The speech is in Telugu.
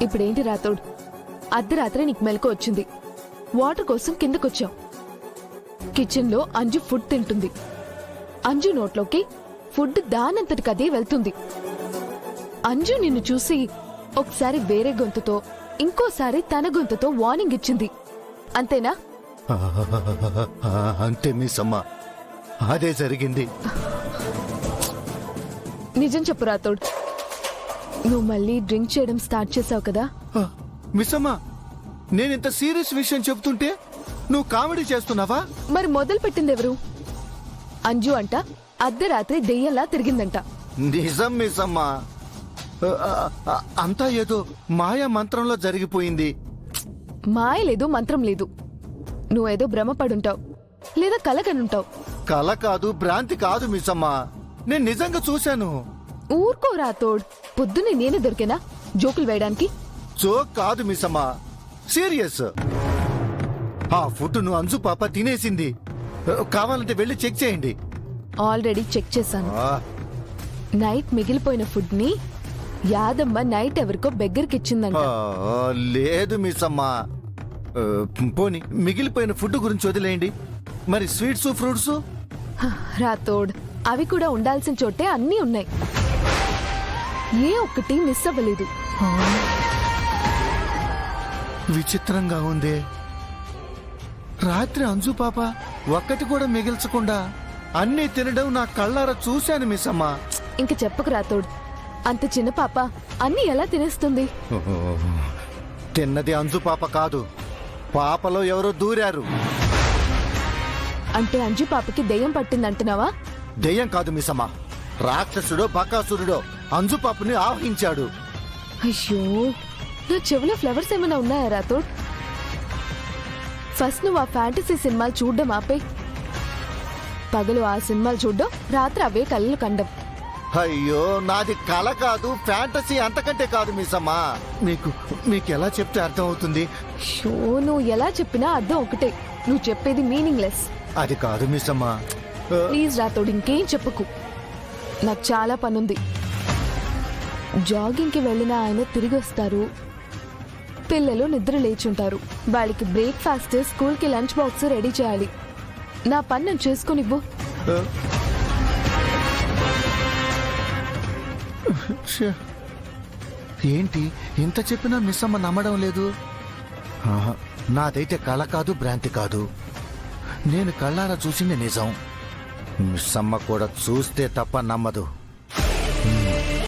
ఇప్పుడేంటి రాతోడ్, అర్ధరాత్రి నీకు మెలకు వచ్చింది, వాటర్ కోసం కిందకొచ్చావు. కిచెన్ లో అంజు ఫుడ్ తింటుంది. అంజు నోట్లోకి ఫుడ్ దానంతటికదే వెళ్తుంది. అంజు నిన్ను చూసి ఒకసారి వేరే గొంతుతో, ఇంకోసారి తన గొంతుతో వార్నింగ్ ఇచ్చింది. అంతేనా? అంతే మిస్ అమ్మ, అదే జరిగింది. నిజం చెప్పు రాతోడ్, నువ్వు మళ్ళీ డ్రింక్ చేయడం స్టార్ట్ చేసావు కదా? మిస్ అమ్మ, నేనింత సీరియస్ విషయం చెప్తుంటే నువ్వు కామెడీ చేస్తున్నావా? మరి మొదలు పెట్టింది ఎవరు? అంజు అంట అర్ధరాత్రి దెయ్యంలా తిరిగిందంట. నిజం మిస్ అమ్మ, అంతా ఏదో మాయా మంత్రంలో జరిగిపోయింది. మాయ లేదు, మంత్రం లేదు. నువ్వేదో భ్రమపడుంటావు, లేదా కలగనుంటావు. కల కాదు, భ్రాంతి కాదు మిస్ అమ్మ, నేను నిజంగా చూశాను. ఊరుకో రాతోడ్, పొద్దున్నే నేనే దొరికేనా జోకులు వేయడానికి? జోక్ కాదు మిస్ అమ్మ, సీరియస్. ఆ ఫుడ్ ను అంజు పాప తినేసింది. కావాలంటే వెళ్ళి చెక్ చేయండి. ఆల్రెడీ చెక్ చేశాను. ఆ, నైట్ మిగిలిపోయిన ఫుడ్ ని యాదమ్మ నైట్ ఎవరికో బెగ్గరికిచ్చిందంట. లేదు మిస్ అమ్మ. పోనీ మిగిలిపోయిన ఫుడ్ గురించి వదిలేయండి, మరి స్వీట్స్ ఫ్రూట్స్? రాతోడ్, అవి కూడా ఉండాల్సిన చోటే అన్నీ ఉన్నాయి. ఏ ఒక్కటి మిస్ అవ్వలేదు. విచిత్రంగా ఉంది. రాత్రి అంజు పాప ఒక్కటి కూడా మిగిల్చకుండా అన్నీ తినడం నా కళ్ళారా చూశాను మిస్ అమ్మ. ఇంక చెప్పకు రాతోడ్, అంత చిన్న పాప అన్నీ ఎలా తినేస్తుంది? తిన్నది అంజు పాప కాదు, పాపలో ఎవరో దూరారు. అంటే అంజు పాపకి దెయ్యం పట్టిందంటున్నావా? దెయ్యం కాదు మిస్ అమ్మ, రాక్షసుడో బకాసురుడో అంజు పాపని ఆవహించాడు. అయ్యో, నా చెవిలో ఫ్లవర్స్ ఏమైనా ఉన్నాయా రాతోడ్? ఫస్ట్ నువ్వు ఆ ఫ్యాంటసీ సినిమాలు చూడ్డం ఆపే. పగలు ఆ సినిమాలు చూడ్డం, రాత్రి అవే కళ్ళు కండం. అయ్యో, నాది కల కాదు, ఫ్యాంటసీ అంతకంటే కాదు మిస్ అమ్మ. మీకు ఎలా చెప్తే అర్థం అవుతుంది? షో, నువ్వు ఎలా చెప్పినా అర్థం ఒకటే. నువ్వు చెప్పేది మీనింగ్లెస్. అది కాదు మిస్ అమ్మ. ప్లీజ్ రాతోడు, ఇంకేం చెప్పకు. నాకు చాలా పనుంది. జాగింగ్కి వెళ్ళిన ఆయన తిరిగి వస్తారు. పిల్లలు నిద్ర లేచుంటారు. వాళ్ళకి బ్రేక్ఫాస్ట్, స్కూల్కి లంచ్ బాక్స్ రెడీ చేయాలి. నా పని నేను చేసుకునివ్వు. ఏంటి ఇంత చెప్పినా మిస్ అమ్మ నమ్మడం లేదు? నాదైతే కళ కాదు, భ్రాంతి కాదు, నేను కళ్ళారా చూసింది నిజం. మిస్ అమ్మ కూడా చూస్తే తప్ప నమ్మదు.